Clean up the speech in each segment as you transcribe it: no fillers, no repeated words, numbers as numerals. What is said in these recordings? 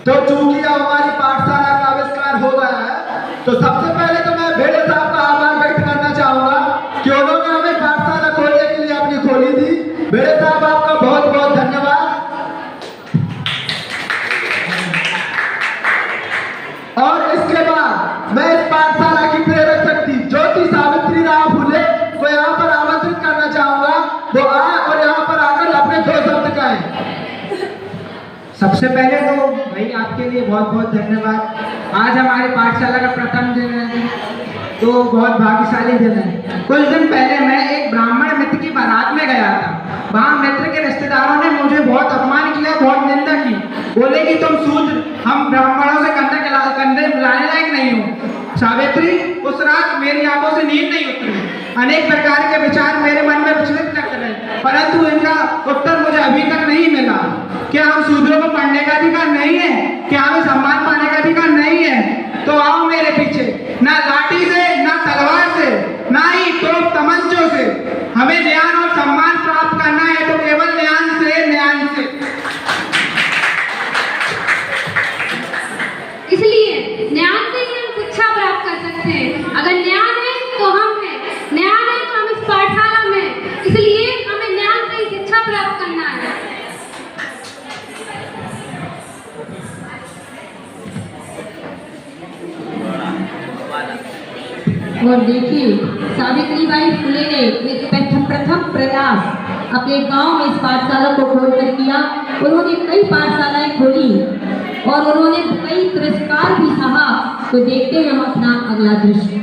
तो चूंकि हमारी पाठशाला का आविष्कार हो गया है, तो सबसे पहले तो मैं भेड़े साहब का आभार व्यक्त करना चाहूंगा कि उन्होंने हमें पाठशाला खोलने के लिए अपनी खोली थी। भेड़े साहब आपका बहुत बहुत धन्यवाद। और इसके बाद मैं इस पाठशाला की प्रेरक शक्ति ज्योति सावित्री राव फुले को यहाँ पर आमंत्रित करना चाहूंगा। वो आए और यहाँ पर आकर अपने 2 शब्द कहें। सबसे पहले तो भाई आपके लिए बहुत बहुत धन्यवाद। आज हमारे पाठशाला का प्रथम दिन है, तो बहुत भाग्यशाली दिन है। कुछ दिन पहले मैं एक ब्राह्मण मित्र की बारात में गया था। वहाँ मित्र के रिश्तेदारों ने मुझे बहुत अपमान किया, बहुत निंदा की। बोले कि तुम शूद्र, हम ब्राह्मणों से कंधे मिलाने लायक नहीं हो। सावित्री, उस रात मेरी आंखों से नींद नहीं उतरी। अनेक प्रकार के विचार मेरे मन में विचलित करते रहे, परंतु इनका उत्तर मुझे अभी तक नहीं मिला। क्या हम शूद्रों को पढ़ने का अधिकार नहीं है? क्या हमें सम्मान पाने का अधिकार नहीं है? तो आओ मेरे पीछे, ना लाठी से, ना तलवार से, ना ही तोप तमंचों से। हमें ज्ञान और सम्मान प्राप्त करना है तो केवल ज्ञान से, ज्ञान से। इसलिए ज्ञान से ही हम शिक्षा प्राप्त कर सकते हैं। अगर ज्ञान है तो हम हैं, ज्ञान है तो हम इस पाठशाला में। इसलिए हमें ज्ञान से ही शिक्षा प्राप्त करना है। और देखिए, सावित्रीबाई फुले ने एक प्रथम प्रयास अपने गांव में इस पाठशाला को खोलकर किया। उन्होंने कई पाठशालाएं खोली और उन्होंने कई पुरस्कार भी सहा। तो देखते हैं हम अपना अगला दृश्य।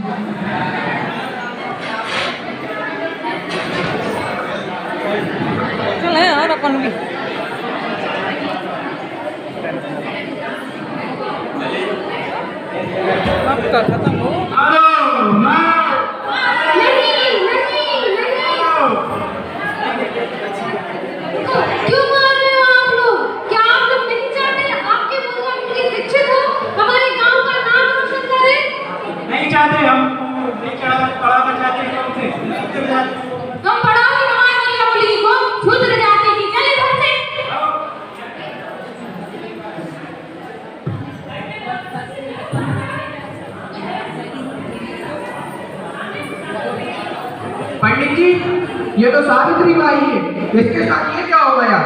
चल है और अपन भी खत्म हो। क्यों मार रहे हो आप लोग? क्या आप लोग नहीं चाहते आपके बुजुर्ग शिक्षित हो, हमारे गांव का नाम रोशन करें? नहीं चाहते, हम नहीं पढ़ाना चाहते हैं। तुम पढ़ाओ हमारी लड़की को, सुधर जाती थी। चले घर से। पंडित जी, ये तो सावित्रीबाई है, इसके साथ ये क्या हो गया?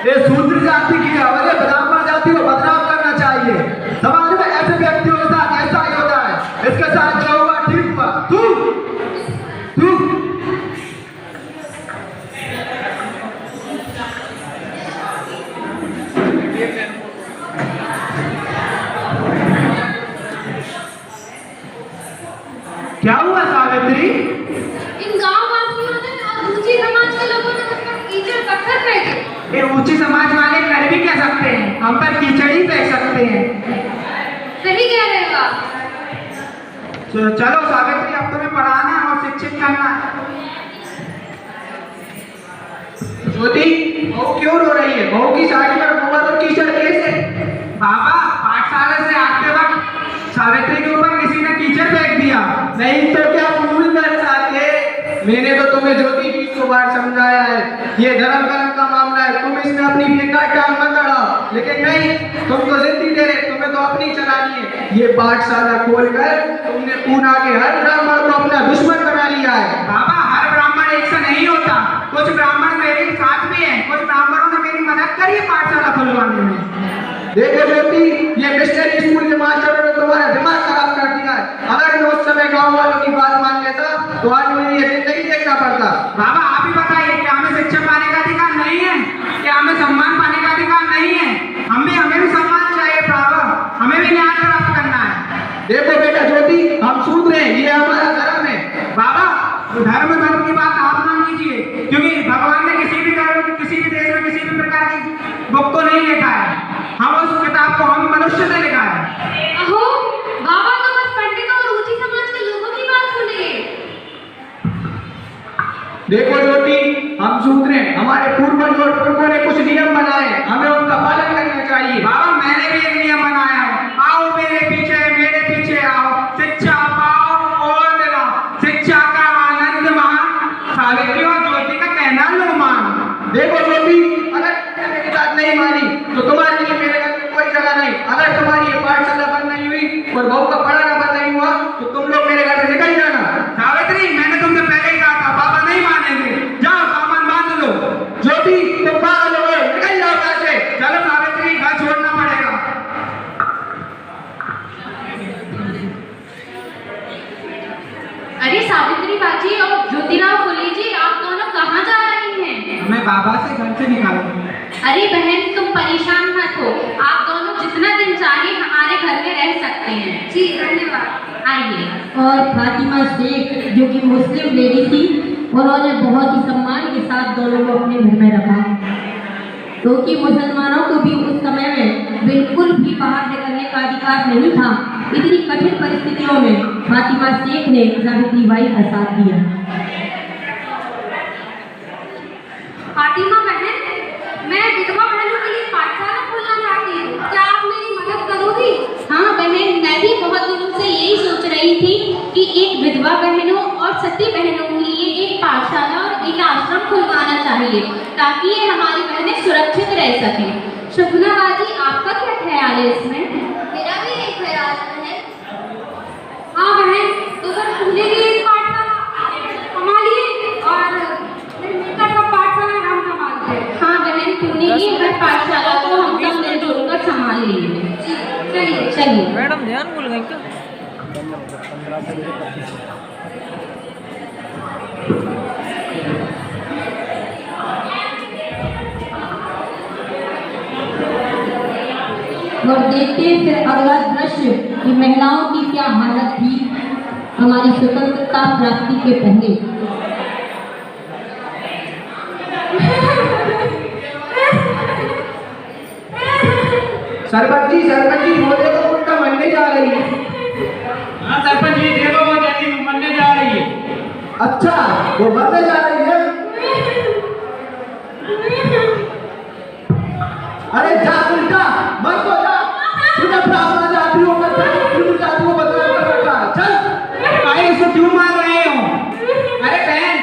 ये शूद्र जाति की हमारे ब्राह्मण जाति को बदनाम करना चाहिए। समाज में ऐसे व्यक्तियों के साथ ऐसा ही होता है। इसके साथ जो हुआ ठीक हुआ। तू क्या हुआ सावित्री? इन गांव वासियों ने और ऊंची समाज के लोगों ने मुझ पर कीचड़ पत्थर फेंके। ये ऊंची समाज वाले कर भी क्या सकते हैं? हम पर कीचड़ ही फेंक सकते हैं। सही कह रहे हो आप। चलो सावित्री, अब तुम्हें पढ़ाना और शिक्षित करना है। ज्योति, बहू क्यों रो रही है? बहू की साड़ी पर गोबर और कीचड़ कैसे? बाबा, पाठशाला से आते वक्त सावित्री के ऊपर किसी ने कीचड़ फेंक दिया। नहीं तो क्या फूल बरसाते? मैंने तो तुम्हें ज्योति 20 बार समझाया है, ये धर्म कर्म का मामला है। तुम इसमें अपनी बेकार टांग मत अड़ाओ। लेकिन नहीं, तुम तो जिद्दी दे रहे, तुम्हें तो अपनी चलानी है। ये पाठशाला खोलकर तुमने पूना के हर ब्राह्मण को अपना दुश्मन बना लिया है। बाबा, हर ब्राह्मण एक सा नहीं होता। कुछ ब्राह्मण मेरे साथ भी हैं, कुछ ब्राह्मणों ने मेरी मदद करी है पाठशाला खुलवाने में। देखो ज्योति, ये मिशनरी स्कूल के मास्टरों ने तुम्हारा दिमाग खराब कर दिया है। अगर मैं उस समय गांव वालों की बात मान लेता तो आज मुझे ये नहीं देखना पड़ता। बाबा, आप ही बताइए, क्या हमें शिक्षा पाने का अधिकार नहीं है? क्या हमें सम्मान पाने का अधिकार नहीं है? हमें भी सम्मान चाहिए बाबा, हमें भी न्याय प्राप्त करना है। देखो बेटा ज्योति, हम शूद्र हैं, ये हमारा धर्म है। बाबा, धर्म की बात आप मान लीजिए, क्योंकि भगवान ने किसी भी धर्म, किसी भी देश में किसी भी प्रकार की बुक को नहीं लिखा है। हम उस किताब को हम मनुष्य ने लिखा है। अहो, बाबा तो बस पंडितों और ऊंची समाज के लोगों की बात सुनिए। देखो ज्योति, हम शूद्र हैं, हमारे पूर्वज और पूर्वों ने कुछ नियम बनाए, हमें उनका पालन करना चाहिए। बाबा, मैंने भी एक नियम बनाया है। आओ मेरे पीछे आओ। शिक्षा पाओ और दिलाओ, शिक्षा का आनंद मान, सावित्री और ज्योति का कहना लो मान। देखो ज्योति, अगर मेरी बात नहीं मानी तो तुम्हारे लिए मेरे घर में कोई जगह ज्योति तुम पागल हो गए, निकल जाओ घर से। चलो सावित्री, घर छोड़ना पड़ेगा। अरे सावित्री बाजी और ज्योतिराव फुले जी, आप दोनों कहाँ जा रही हैं? मैं बाबा से घर से निकालूंगा। अरे बहन, तुम परेशान मत हो, आप दोनों जितना दिन चाहिए हमारे घर में रह सकते हैं। जी धन्यवाद, आइए। और फातिमा शेख जो कि मुस्लिम लेडी थी, उन्होंने बहुत ही सम्मान के साथ दोनों को अपने घर में रखा, क्योंकि मुसलमानों को भी उस समय में बिल्कुल भी बाहर निकलने का अधिकार नहीं था। इतनी कठिन परिस्थितियों में फातिमा शेख ने सावित्री बाई का साथ दिया। फातिमा बहन, मैं विधवा बहनों के लिए पाठशाला खोलना चाहती हूँ, क्या आप मेरी मदद करोगी? हाँ बहन, मैं भी बहुत दिनों से यही सोच रही थी कि एक विधवा बहनों और सती बहनों के लिए एक पाठशाला और एक आश्रम खुलवाना चाहिए, ताकि ये हमारी बहनें सुरक्षित रह सकें। शुभना बाजी, आपका क्या ख्याल है इसमें? मेरा भी यही ख्याल है। हाँ बहन, तो फिर खुलेगी एक पाठशाला, संभालिए, और फिर मिलकर सब पाठशाला हम संभालते हैं। हाँ बहन, क्यों नहीं, हर पाठशाला को हम सब मिलजुल कर संभाल लेंगे। चलिए चलिए। मैडम ध्यान भूल गई क्या? और देखते फिर अगला दृश्य कि महिलाओं की क्या हालत थी हमारी स्वतंत्रता प्राप्ति के पहले। सरपंच जी बोले तो उल्टा मरने जा रही है। हाँ सरपंच जी, देखो वो जैसी मरने जा रही है। अच्छा, वो मरने जा रही है। अरे जा उल्टा, मत हो जा। तुझे प्रार्थना जाती हो, मत तुझे जाती हो, बदला कर रखा। चल, भाई इसको क्यों मार रहे हो? अरे बहन,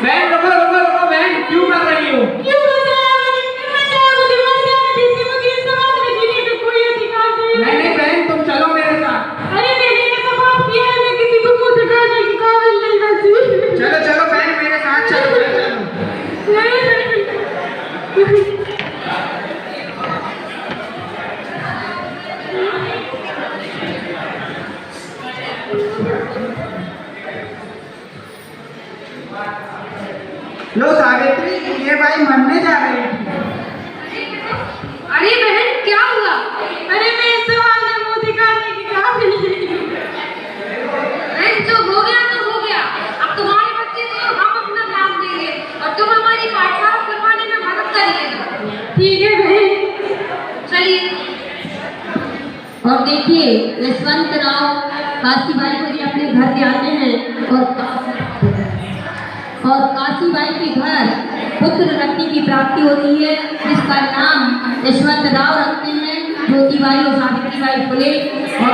बहन रुको रुको रुको, बहन क्यों मार रही हो? नहीं नहीं बहन, तुम चलो मेरे साथ। अरे मैंने ये तो माफ किया है, मैं किसी को मुंह दिखाने की काबिल नहीं बची। चलो चलो बहन, मेरे साथ चलो, चलो। लो सावित्री, ये भाई मरने जा रही थी। अरे बहन, क्या हुआ? अरे मैं इस सवाल में मुंह दिखाने की काबिल नहीं। बहन, जो हो गया तो हो गया, अब तुम्हारे बच्चे को हम अपना नाम देंगे और तुम हमारी पाठशाला खुलवाने में मदद करिएगा। ठीक है बहन, चलिए। और देखिए यशवंत राव काशीबाई को भी अपने घर ले आते हैं और काशीबाई के घर पुत्र रत्नी की प्राप्ति होती है, जिसका नाम यशवंत राव रखते हैं। ज्योतिबाई और सावित्रीबाई फुले और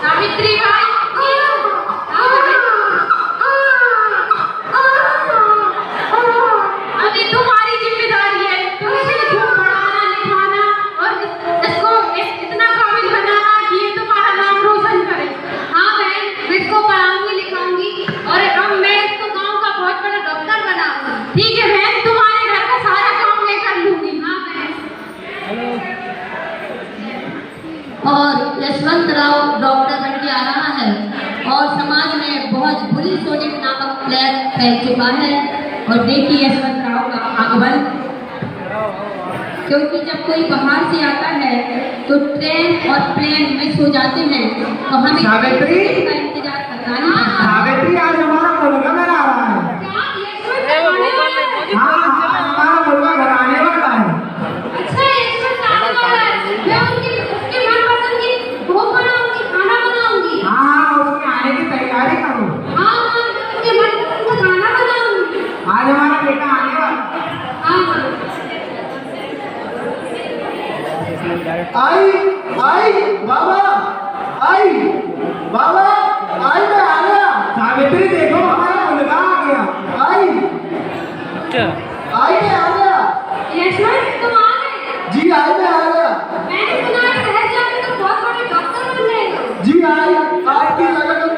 सावित्री बाई, अभी तुम्हारी जिम्मेदारी है, तुम इसे खूब पढ़ाना लिखाना और इसको इतना काबिल बनाना कि ये तुम्हारा नाम रोशन करे। हाँ बहन, मैं इसको पढ़ाऊंगी लिखाऊंगी और अब मैं इसको गांव का बहुत बड़ा डॉक्टर बनाऊंगी। ठीक है बहन, तुम्हारे घर का सारा काम मैं कर लूंगी। हाँ बहन। और यशवंत राव डॉक्टर बन के आ रहा है और समाज में बहुत बुरी सोनिक नामक प्लेग फैल चुका है। और देखिए यशवंत राव का आगमन, क्योंकि जब कोई बाहर से आता है तो ट्रेन और प्लेन मिस हो जाते हैं, तो हमें सावित्री? का इंतजार करना नहीं पड़ता। सावित्री, आज हमारा मुर्गा घर आ रहा है। क्या ये हाँ, हमारा मुर्गा घर आने वाला है। अच्छा, यशवंत आने वाला है। मैं उसके मनपसंद की भोग बनाऊंगी, खाना बनाऊंगी। हाँ, उसके आने की तैयारी करो। हाँ, मैं उसके मनपसंद का खाना बनाऊंगी। आज हमारा बेटा आने वाला। हाँ, आई आई बाबा, आई बाबा, आई मैं आ गया। सावित्री देखो, हमारा मुर्गा आ गया। आई क्या? आई मैं आ गया। यशवंत तुम आ गए? जी आई मैं आ गया। मैंने सुना है शहर जाके तुम बहुत बड़े डॉक्टर बन गए हो। जी आई, आपकी लगन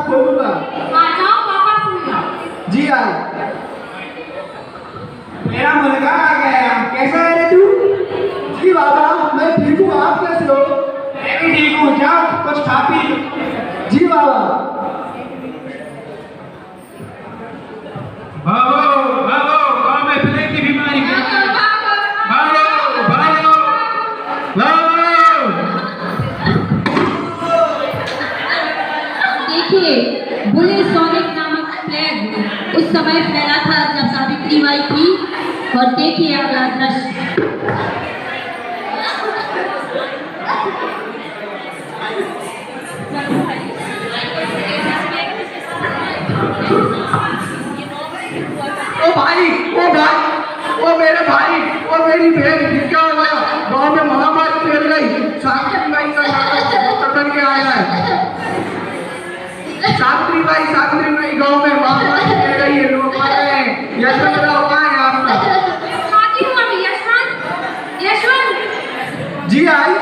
खोलूंगा। हाँ जाओ पापा फूल लाओ। जी आई। मेरा मुर्गा आ गया। कैसा है रे तू? जी बाबा मैं ठीक हूँ, आप कैसे हो? मैं भी ठीक हूँ। जाओ कुछ खा पी लो। जी बाबा। भागो भागो, गाँव में प्लेग की बीमारी फैल गई। भागो भागो भागो। देखिए, बुले सोनिक नामक प्लेग उस समय फैला था जब सावित्री बाई थी। और देखिए अगला दृश्य। ओ भाई, ओ मेरे भाई, ओ मेरी बहन, ये क्या हो गया? गाँव में महामारी फैल गई। सावित्री बाई का लड़का डॉक्टर बन के आया है। सावित्री बाई गाँव में महामारी फैल गई है, लोग मर रहे हैं। यशवंत राव कहाँ है आपका? आती हूँ अभी। यशवंत जी आई।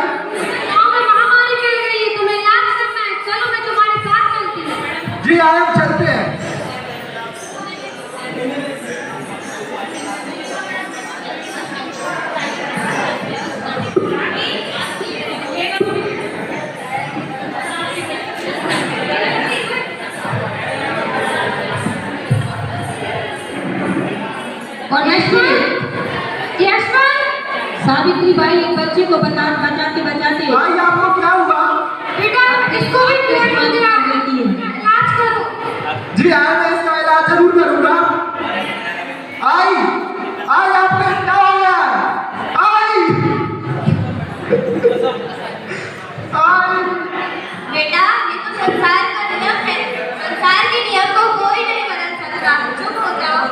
गाँव में महामारी फैल गई है, तुम्हें इलाज करना है। चलो मैं तुम्हारे साथ चलती हूँ। जी आई, हम चलते हैं। और यशवंत सावित्री बाई एक बच्चे को बचाते बचाते भाई आपको क्या हुआ? बेटा इसको भी प्लेग हो गया है। इलाज करो। जी आई, मैं इसका इलाज जरूर करूंगा। आई आपको क्या हो गया? आई बेटा ये तो संसार का नियम है। संसार के नियम को कोई नहीं बदल सकता। चुप हो जाओ।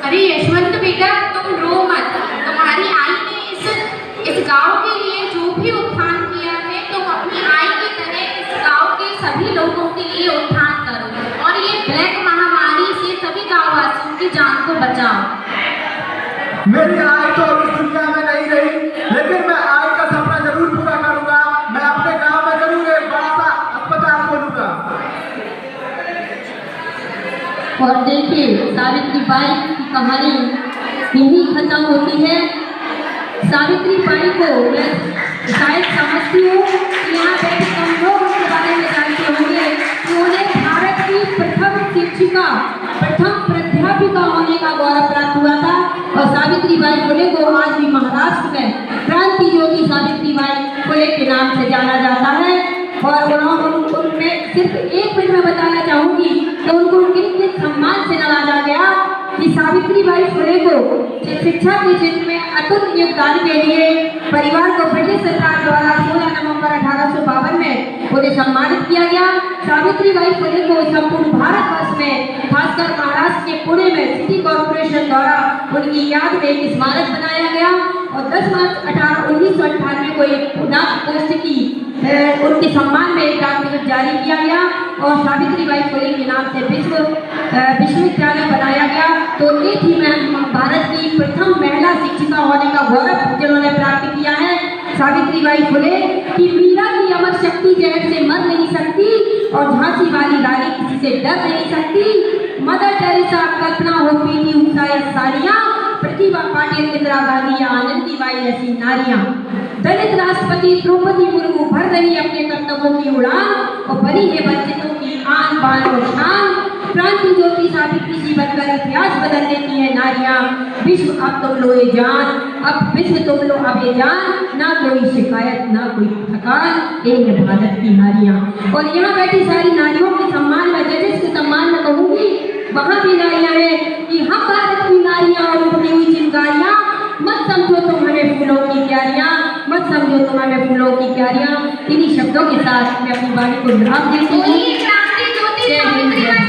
अरे यशवंत बेटा तुम रो मत। तुम्हारी आई ने इस गांव के लिए जो भी उत्थान किया है, तुम अपनी आई की तरह इस गांव के सभी लोगों के लिए उत्थान करो और ये ब्लैक महामारी से सभी गांववासियों की जान को बचाओ। मेरी आई तो अब इस दुनिया में नहीं रही, लेकिन मैं आई का सपना जरूर पूरा करूंगा। मैं अपने गांव में जरूर एक बड़ा सा अस्पताल खोलूंगा। और देखिए सावित्री बाई की कहानी यही खत्म होती है। सावित्री बाई को मैं शायद समझती हूँ कि यहाँ बैठे कम लोग उसके बारे में जानते होंगे कि उन्हें भारत की प्रथम शिक्षिका, प्रथम प्राध्यापिका होने का गौरव प्राप्त हुआ था। और सावित्री बाई फुले को आज भी महाराष्ट्र में क्रांति ज्योति सावित्री बाई फुले के नाम से जाना जाता है। और उनमें सिर्फ एक मिनट में बताना चाहूंगी कि उनको किस सम्मान से नवाजा गया कि सावित्री बाई फुले को शिक्षा के क्षेत्र में अतुल्य योगदान के लिए परिवार को ब्रिटिश सरकार द्वारा 16 नवंबर 1852 में उन्हें सम्मानित किया गया। सावित्री बाई फुले को संपूर्ण भारतवर्ष में, खासकर महाराष्ट्र के पुणे में सिटी कॉर्पोरेशन द्वारा उनकी याद में एक स्मारक बनाया गया। और 10 मार्च 1998 को एक डाक पोस्ट की उनके सम्मान में एक डाक टिकट जारी किया गया और सावित्री बाई फुले के नाम से विश्वविद्यालय बनाया गया। तो ये थी भारत की प्रथम महिला शिक्षिका होने का गौरव जिन्होंने प्राप्त किया है। सावित्री बाई फुले की मीरा की अमर शक्ति जहर से मर नहीं सकती और झांसी वाली रानी किसी से डर नहीं सकती। मदर टेरेसा, कल्पना हो, पीटी उषा या सानिया, प्रतिभा पाटिल, इंदिरा गांधी या आनंदीबाई जैसी नारियां, दलित राष्ट्रपति द्रौपदी मुर्मू भर रही अपने कर्तव्यों की उड़ान और बनी है वंचितों की आन बान और शान। क्रांति ज्योति सावित्री जी बनकर इतिहास बदल देती है नारियां। विश्व अब तुम लो ये जान, अब विश्व तुम लो अब ये जान, ना कोई शिकायत ना कोई थकान, एक भारत की नारियां। और यहाँ बैठी सारी नारियों के सम्मान में, जजेस के सम्मान में कहूंगी, वहाँ भी नारियां हैं कि हम भारत की नारियां और उठती हुई चिंगारियां। मत समझो तुम हमें फूलों की क्यारियां, मत समझो तुम हमें फूलों की क्यारियां। इन्हीं शब्दों के साथ मैं अपनी वाणी को विराम देती हूँ। क्रांति ज्योति सावित्री बाई